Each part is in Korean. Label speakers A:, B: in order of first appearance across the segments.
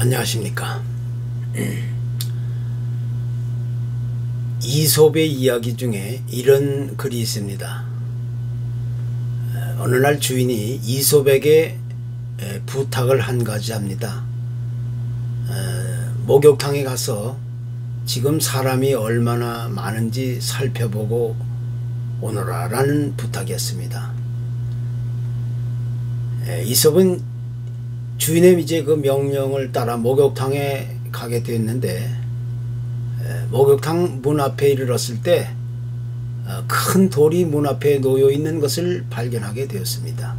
A: 안녕하십니까. 이솝의 이야기 중에 이런 글이 있습니다. 어느 날 주인이 이솝에게 부탁을 한 가지 합니다. 목욕탕에 가서 지금 사람이 얼마나 많은지 살펴보고 오너라 라는 부탁이었습니다. 이솝은 주인의 이제 그 명령을 따라 목욕탕에 가게 되었는데, 목욕탕 문 앞에 이르렀을 때 큰 돌이 문 앞에 놓여 있는 것을 발견하게 되었습니다.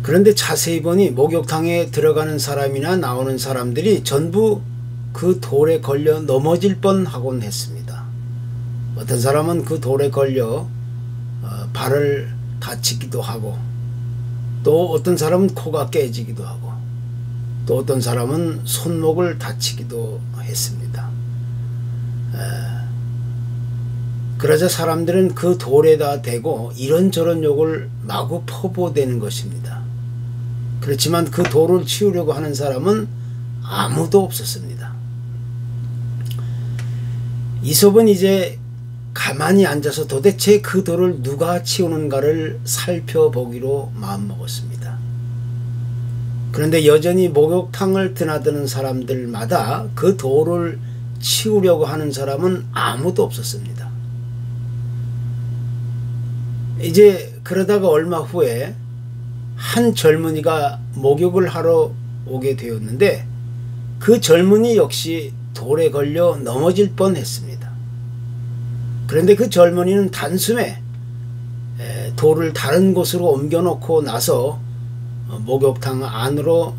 A: 그런데 자세히 보니 목욕탕에 들어가는 사람이나 나오는 사람들이 전부 그 돌에 걸려 넘어질 뻔하곤 했습니다. 어떤 사람은 그 돌에 걸려 발을 다치기도 하고, 또 어떤 사람은 코가 깨지기도 하고, 또 어떤 사람은 손목을 다치기도 했습니다. 그러자 사람들은 그 돌에다 대고 이런저런 욕을 마구 퍼부어대는 것입니다. 그렇지만 그 돌을 치우려고 하는 사람은 아무도 없었습니다. 이솝은 이제 가만히 앉아서 도대체 그 돌을 누가 치우는가를 살펴보기로 마음먹었습니다. 그런데 여전히 목욕탕을 드나드는 사람들마다 그 돌을 치우려고 하는 사람은 아무도 없었습니다. 이제 그러다가 얼마 후에 한 젊은이가 목욕을 하러 오게 되었는데, 그 젊은이 역시 돌에 걸려 넘어질 뻔했습니다. 그런데 그 젊은이는 단숨에 돌을 다른 곳으로 옮겨놓고 나서 목욕탕 안으로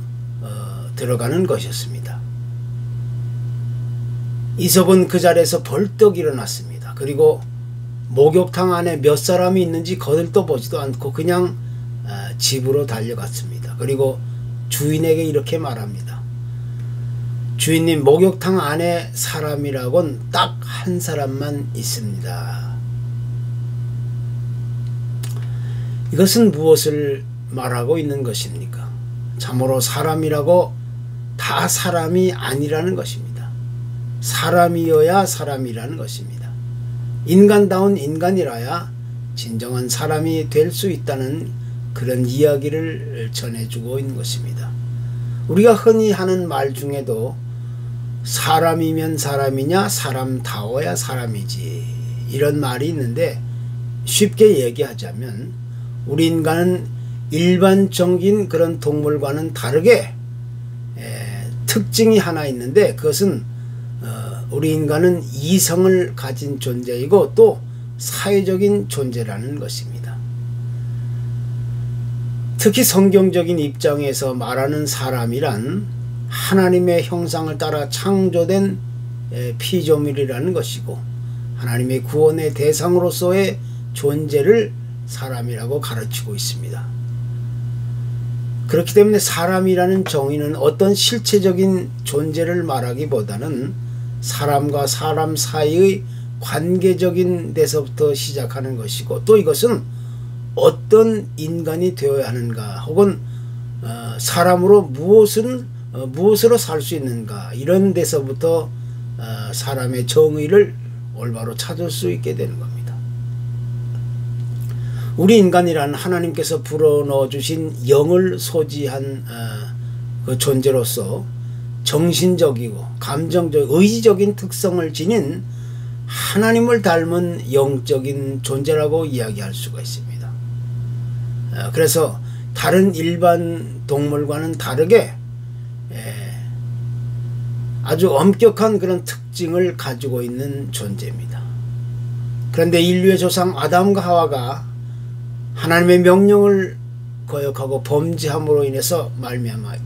A: 들어가는 것이었습니다. 이솝은 그 자리에서 벌떡 일어났습니다. 그리고 목욕탕 안에 몇 사람이 있는지 거들떠 보지도 않고 그냥 집으로 달려갔습니다. 그리고 주인에게 이렇게 말합니다. 주인님, 목욕탕 안에 사람이라곤 딱 한 사람만 있습니다. 이것은 무엇을 말하고 있는 것입니까? 참으로 사람이라고 다 사람이 아니라는 것입니다. 사람이어야 사람이라는 것입니다. 인간다운 인간이라야 진정한 사람이 될 수 있다는 그런 이야기를 전해주고 있는 것입니다. 우리가 흔히 하는 말 중에도 사람이면 사람이냐, 사람다워야 사람이지, 이런 말이 있는데, 쉽게 얘기하자면 우리 인간은 일반적인 그런 동물과는 다르게 특징이 하나 있는데, 그것은 우리 인간은 이성을 가진 존재이고 또 사회적인 존재라는 것입니다. 특히 성경적인 입장에서 말하는 사람이란 하나님의 형상을 따라 창조된 피조물이라는 것이고, 하나님의 구원의 대상으로서의 존재를 사람이라고 가르치고 있습니다. 그렇기 때문에 사람이라는 정의는 어떤 실체적인 존재를 말하기보다는 사람과 사람 사이의 관계적인 데서부터 시작하는 것이고, 또 이것은 어떤 인간이 되어야 하는가, 혹은 사람으로 무엇으로 살 수 있는가, 이런 데서부터 사람의 정의를 올바로 찾을 수 있게 되는 겁니다. 우리 인간이란 하나님께서 불어넣어 주신 영을 소지한 그 존재로서 정신적이고 감정적, 의지적인 특성을 지닌 하나님을 닮은 영적인 존재라고 이야기할 수가 있습니다. 그래서 다른 일반 동물과는 다르게 아주 엄격한 그런 특징을 가지고 있는 존재입니다. 그런데 인류의 조상 아담과 하와가 하나님의 명령을 거역하고 범죄함으로 인해서 말미암아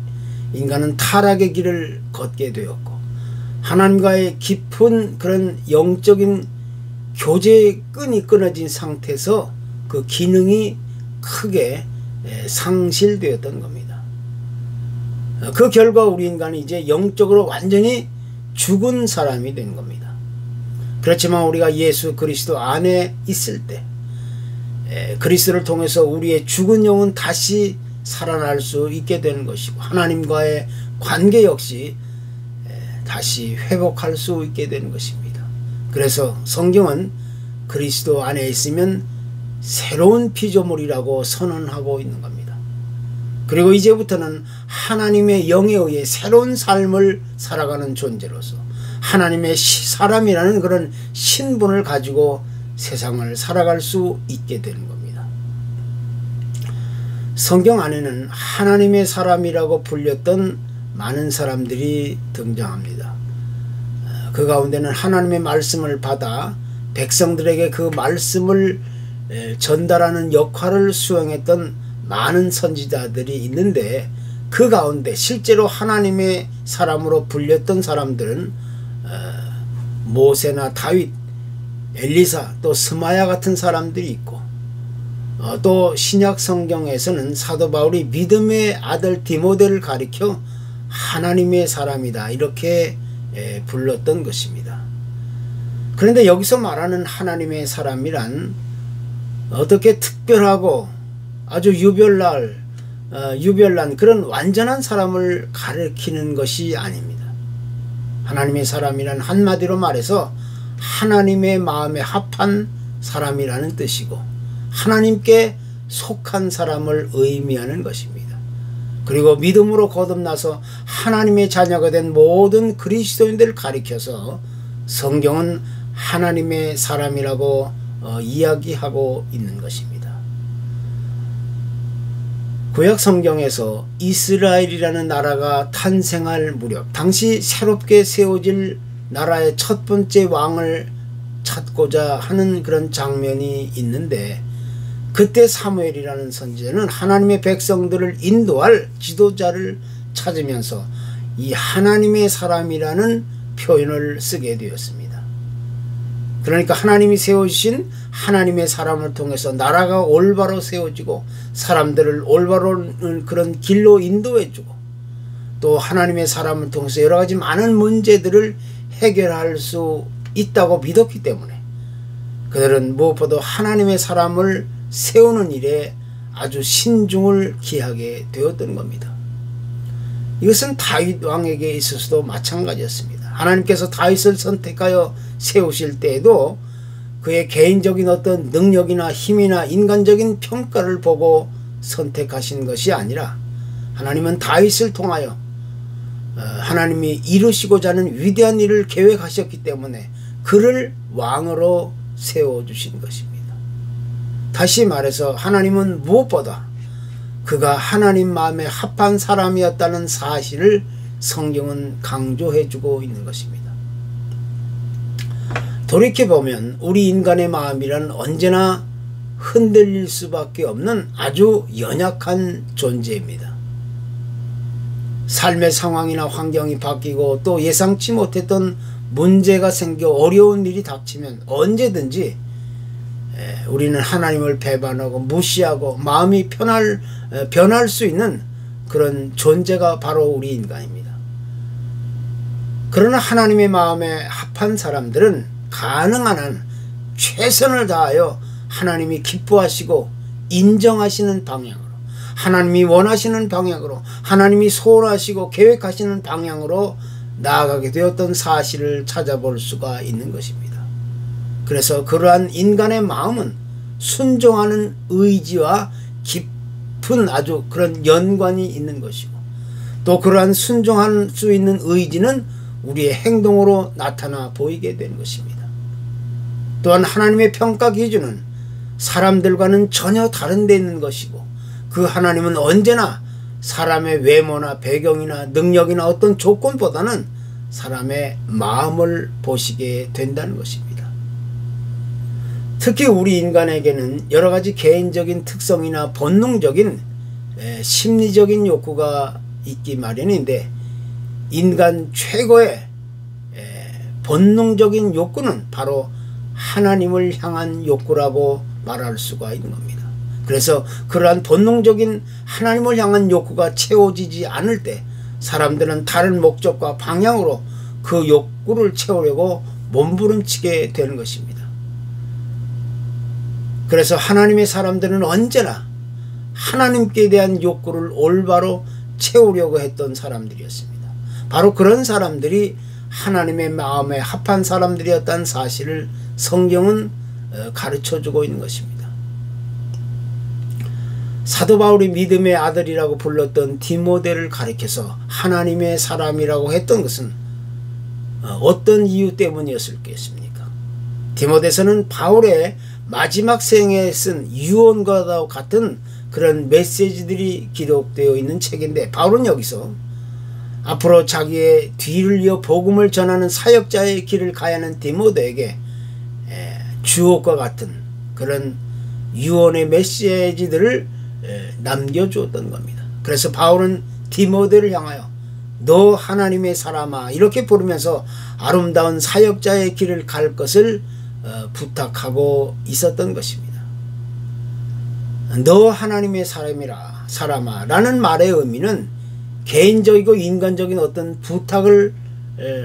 A: 인간은 타락의 길을 걷게 되었고, 하나님과의 깊은 그런 영적인 교제의 끈이 끊어진 상태에서 그 기능이 크게 상실되었던 겁니다. 그 결과 우리 인간은 이제 영적으로 완전히 죽은 사람이 된 겁니다. 그렇지만 우리가 예수 그리스도 안에 있을 때 그리스도를 통해서 우리의 죽은 영은 다시 살아날 수 있게 되는 것이고 하나님과의 관계 역시 다시 회복할 수 있게 되는 것입니다. 그래서 성경은 그리스도 안에 있으면 새로운 피조물이라고 선언하고 있는 겁니다. 그리고 이제부터는 하나님의 영에 의해 새로운 삶을 살아가는 존재로서 하나님의 사람이라는 그런 신분을 가지고 세상을 살아갈 수 있게 되는 겁니다. 성경 안에는 하나님의 사람이라고 불렸던 많은 사람들이 등장합니다. 그 가운데는 하나님의 말씀을 받아 백성들에게 그 말씀을 전달하는 역할을 수행했던 많은 선지자들이 있는데 그 가운데 실제로 하나님의 사람으로 불렸던 사람들은 모세나 다윗, 엘리사, 또 스마야 같은 사람들이 있고 또 신약 성경에서는 사도 바울이 믿음의 아들 디모데를 가리켜 하나님의 사람이다 이렇게 불렀던 것입니다. 그런데 여기서 말하는 하나님의 사람이란 어떻게 특별하고 아주 유별난 그런 완전한 사람을 가리키는 것이 아닙니다. 하나님의 사람이란 한마디로 말해서 하나님의 마음에 합한 사람이라는 뜻이고 하나님께 속한 사람을 의미하는 것입니다. 그리고 믿음으로 거듭나서 하나님의 자녀가 된 모든 그리스도인들을 가리켜서 성경은 하나님의 사람이라고 이야기하고 있는 것입니다. 구약 성경에서 이스라엘이라는 나라가 탄생할 무렵 당시 새롭게 세워질 나라의 첫 번째 왕을 찾고자 하는 그런 장면이 있는데 그때 사무엘이라는 선지자는 하나님의 백성들을 인도할 지도자를 찾으면서 이 하나님의 사람이라는 표현을 쓰게 되었습니다. 그러니까 하나님이 세우신 하나님의 사람을 통해서 나라가 올바로 세워지고 사람들을 올바른 그런 길로 인도해주고 또 하나님의 사람을 통해서 여러가지 많은 문제들을 해결할 수 있다고 믿었기 때문에 그들은 무엇보다 하나님의 사람을 세우는 일에 아주 신중을 기하게 되었던 겁니다. 이것은 다윗 왕에게 있어서도 마찬가지였습니다. 하나님께서 다윗을 선택하여 세우실 때에도 그의 개인적인 어떤 능력이나 힘이나 인간적인 평가를 보고 선택하신 것이 아니라 하나님은 다윗을 통하여 하나님이 이루시고자 하는 위대한 일을 계획하셨기 때문에 그를 왕으로 세워주신 것입니다. 다시 말해서 하나님은 무엇보다 그가 하나님 마음에 합한 사람이었다는 사실을 성경은 강조해주고 있는 것입니다. 돌이켜보면 우리 인간의 마음이란 언제나 흔들릴 수밖에 없는 아주 연약한 존재입니다. 삶의 상황이나 환경이 바뀌고 또 예상치 못했던 문제가 생겨 어려운 일이 닥치면 언제든지 우리는 하나님을 배반하고 무시하고 마음이 변할 수 있는 그런 존재가 바로 우리 인간입니다. 그러나 하나님의 마음에 합한 사람들은 가능한 한 최선을 다하여 하나님이 기뻐하시고 인정하시는 방향으로 하나님이 원하시는 방향으로 하나님이 소원하시고 계획하시는 방향으로 나아가게 되었던 사실을 찾아볼 수가 있는 것입니다. 그래서 그러한 인간의 마음은 순종하는 의지와 깊은 아주 그런 연관이 있는 것이고 또 그러한 순종할 수 있는 의지는 우리의 행동으로 나타나 보이게 되는 것입니다. 또한 하나님의 평가 기준은 사람들과는 전혀 다른 데 있는 것이고 그 하나님은 언제나 사람의 외모나 배경이나 능력이나 어떤 조건보다는 사람의 마음을 보시게 된다는 것입니다. 특히 우리 인간에게는 여러가지 개인적인 특성이나 본능적인 심리적인 욕구가 있기 마련인데 인간 최고의 본능적인 욕구는 바로 하나님을 향한 욕구라고 말할 수가 있는 겁니다. 그래서 그러한 본능적인 하나님을 향한 욕구가 채워지지 않을 때 사람들은 다른 목적과 방향으로 그 욕구를 채우려고 몸부림치게 되는 것입니다. 그래서 하나님의 사람들은 언제나 하나님께 대한 욕구를 올바로 채우려고 했던 사람들이었습니다. 바로 그런 사람들이 하나님의 마음에 합한 사람들이었다는 사실을 성경은 가르쳐주고 있는 것입니다. 사도 바울이 믿음의 아들이라고 불렀던 디모데를 가리켜서 하나님의 사람이라고 했던 것은 어떤 이유 때문이었을겠습니까? 디모데서는 바울의 마지막 생에 쓴 유언과도 같은 그런 메시지들이 기록되어 있는 책인데, 바울은 여기서 앞으로 자기의 뒤를 이어 복음을 전하는 사역자의 길을 가야 하는 디모데에게 주옥과 같은 그런 유언의 메시지들을 남겨주었던 겁니다. 그래서 바울은 디모데를 향하여 너 하나님의 사람아 이렇게 부르면서 아름다운 사역자의 길을 갈 것을 부탁하고 있었던 것입니다. 너 하나님의 사람아 라는 말의 의미는 개인적이고 인간적인 어떤 부탁을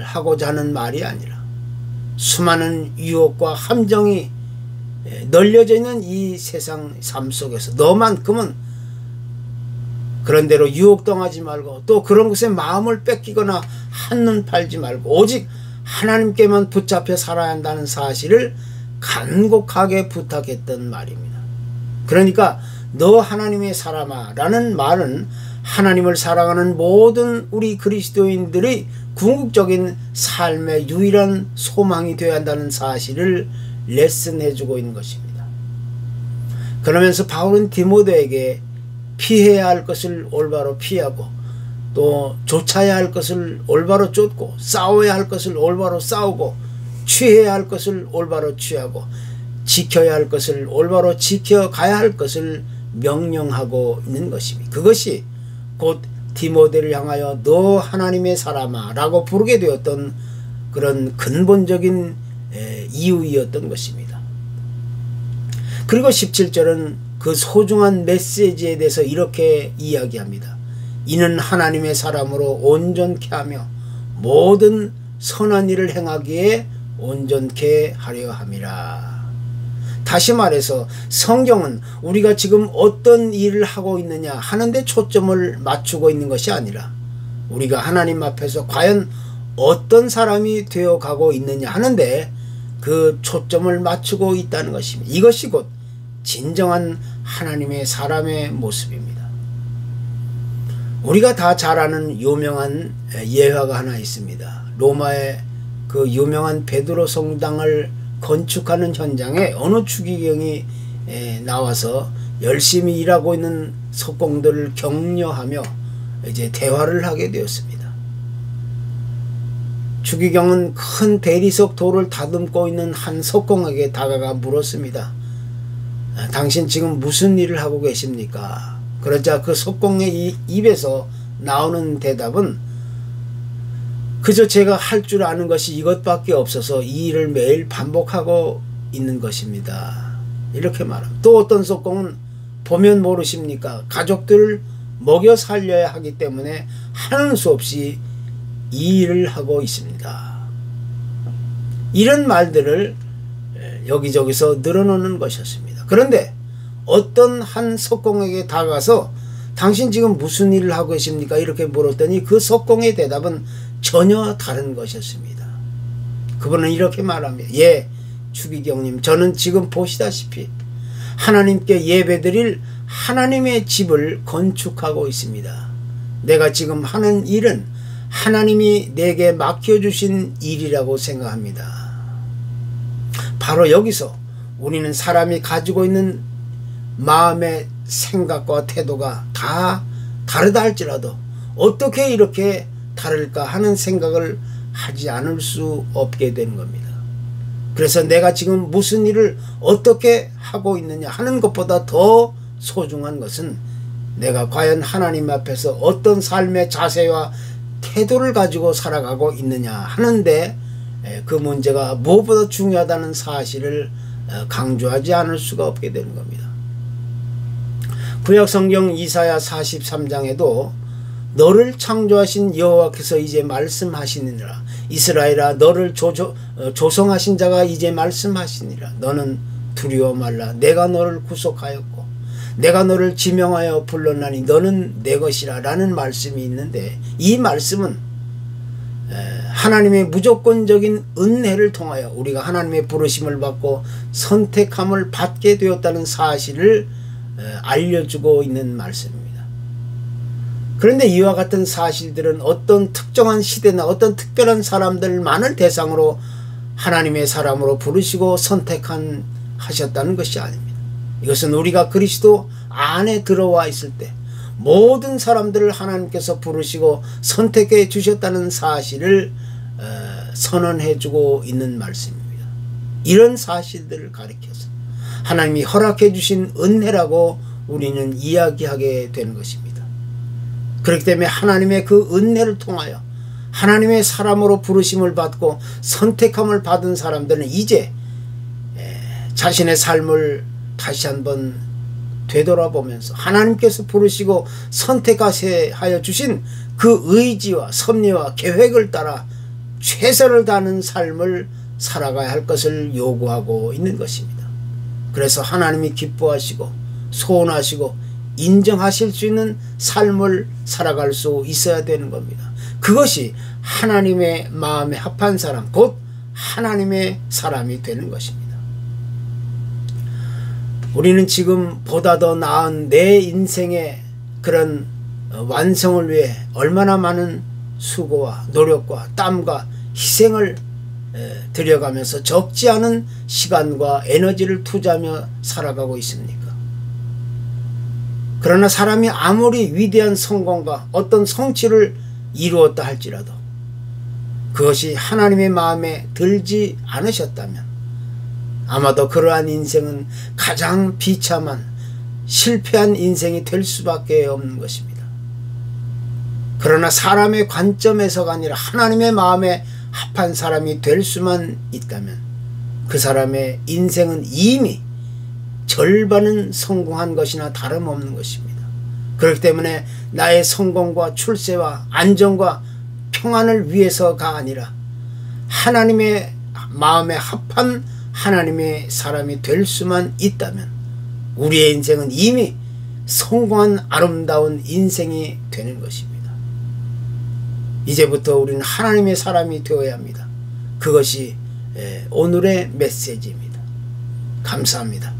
A: 하고자 하는 말이 아니라 수많은 유혹과 함정이 널려져 있는 이 세상 삶 속에서 너만큼은 그런 대로 유혹당하지 말고 또 그런 것에 마음을 뺏기거나 한눈 팔지 말고 오직 하나님께만 붙잡혀 살아야 한다는 사실을 간곡하게 부탁했던 말입니다. 그러니까 너 하나님의 사람아 라는 말은 하나님을 사랑하는 모든 우리 그리스도인들의 궁극적인 삶의 유일한 소망이 되어야 한다는 사실을 레슨해주고 있는 것입니다. 그러면서 바울은 디모데에게 피해야 할 것을 올바로 피하고 또 좇아야 할 것을 올바로 쫓고 싸워야 할 것을 올바로 싸우고 취해야 할 것을 올바로 취하고 지켜야 할 것을 올바로 지켜가야 할 것을 명령하고 있는 것입니다. 그것이 곧 디모데를 향하여 너 하나님의 사람아 라고 부르게 되었던 그런 근본적인 이유이었던 것입니다. 그리고 17절은 그 소중한 메시지에 대해서 이렇게 이야기합니다. 이는 하나님의 사람으로 온전케 하며 모든 선한 일을 행하기에 온전케 하려 함이라. 다시 말해서 성경은 우리가 지금 어떤 일을 하고 있느냐 하는데 초점을 맞추고 있는 것이 아니라 우리가 하나님 앞에서 과연 어떤 사람이 되어가고 있느냐 하는데 그 초점을 맞추고 있다는 것입니다. 이것이 곧 진정한 하나님의 사람의 모습입니다. 우리가 다 잘 아는 유명한 예화가 하나 있습니다. 로마의 그 유명한 베드로 성당을 건축하는 현장에 어느 추기경이 나와서 열심히 일하고 있는 석공들을 격려하며 이제 대화를 하게 되었습니다. 추기경은 큰 대리석 돌을 다듬고 있는 한 석공에게 다가가 물었습니다. 당신 지금 무슨 일을 하고 계십니까? 그러자 그 석공의 입에서 나오는 대답은 그저 제가 할 줄 아는 것이 이것밖에 없어서 이 일을 매일 반복하고 있는 것입니다. 이렇게 말합니다. 또 어떤 석공은 보면 모르십니까? 가족들을 먹여 살려야 하기 때문에 하는 수 없이 이 일을 하고 있습니다. 이런 말들을 여기저기서 늘어놓는 것이었습니다. 그런데 어떤 한 석공에게 다가가서 당신 지금 무슨 일을 하고 계십니까? 이렇게 물었더니 그 석공의 대답은 전혀 다른 것이었습니다. 그분은 이렇게 말합니다. 예, 추기경님, 저는 지금 보시다시피 하나님께 예배드릴 하나님의 집을 건축하고 있습니다. 내가 지금 하는 일은 하나님이 내게 맡겨주신 일이라고 생각합니다. 바로 여기서 우리는 사람이 가지고 있는 마음의 생각과 태도가 다 다르다 할지라도 어떻게 이렇게 다를까 하는 생각을 하지 않을 수 없게 되는 겁니다. 그래서 내가 지금 무슨 일을 어떻게 하고 있느냐 하는 것보다 더 소중한 것은 내가 과연 하나님 앞에서 어떤 삶의 자세와 태도를 가지고 살아가고 있느냐 하는데 그 문제가 무엇보다 중요하다는 사실을 강조하지 않을 수가 없게 되는 겁니다. 구약성경 이사야 43장에도 너를 창조하신 여호와께서 이제 말씀하시니라. 이스라엘아, 너를 조성하신 자가 이제 말씀하시니라. 너는 두려워 말라. 내가 너를 구속하였고 내가 너를 지명하여 불렀나니 너는 내 것이라 라는 말씀이 있는데, 이 말씀은 하나님의 무조건적인 은혜를 통하여 우리가 하나님의 부르심을 받고 선택함을 받게 되었다는 사실을 알려주고 있는 말씀입니다. 그런데 이와 같은 사실들은 어떤 특정한 시대나 어떤 특별한 사람들만을 대상으로 하나님의 사람으로 부르시고 선택하셨다는 것이 아닙니다. 이것은 우리가 그리스도 안에 들어와 있을 때 모든 사람들을 하나님께서 부르시고 선택해 주셨다는 사실을 선언해 주고 있는 말씀입니다. 이런 사실들을 가리켜서 하나님이 허락해 주신 은혜라고 우리는 이야기하게 되는 것입니다. 그렇기 때문에 하나님의 그 은혜를 통하여 하나님의 사람으로 부르심을 받고 선택함을 받은 사람들은 이제 자신의 삶을 다시 한번 되돌아보면서 하나님께서 부르시고 선택하여 주신 그 의지와 섭리와 계획을 따라 최선을 다하는 삶을 살아가야 할 것을 요구하고 있는 것입니다. 그래서 하나님이 기뻐하시고 소원하시고 인정하실 수 있는 삶을 살아갈 수 있어야 되는 겁니다. 그것이 하나님의 마음에 합한 사람, 곧 하나님의 사람이 되는 것입니다. 우리는 지금 보다 더 나은 내 인생의 그런 완성을 위해 얼마나 많은 수고와 노력과 땀과 희생을 들여가면서 적지 않은 시간과 에너지를 투자하며 살아가고 있습니까? 그러나 사람이 아무리 위대한 성공과 어떤 성취를 이루었다 할지라도 그것이 하나님의 마음에 들지 않으셨다면 아마도 그러한 인생은 가장 비참한 실패한 인생이 될 수밖에 없는 것입니다. 그러나 사람의 관점에서가 아니라 하나님의 마음에 합한 사람이 될 수만 있다면 그 사람의 인생은 이미 절반은 성공한 것이나 다름없는 것입니다. 그렇기 때문에 나의 성공과 출세와 안정과 평안을 위해서가 아니라 하나님의 마음에 합한 하나님의 사람이 될 수만 있다면 우리의 인생은 이미 성공한 아름다운 인생이 되는 것입니다. 이제부터 우리는 하나님의 사람이 되어야 합니다. 그것이 오늘의 메시지입니다. 감사합니다.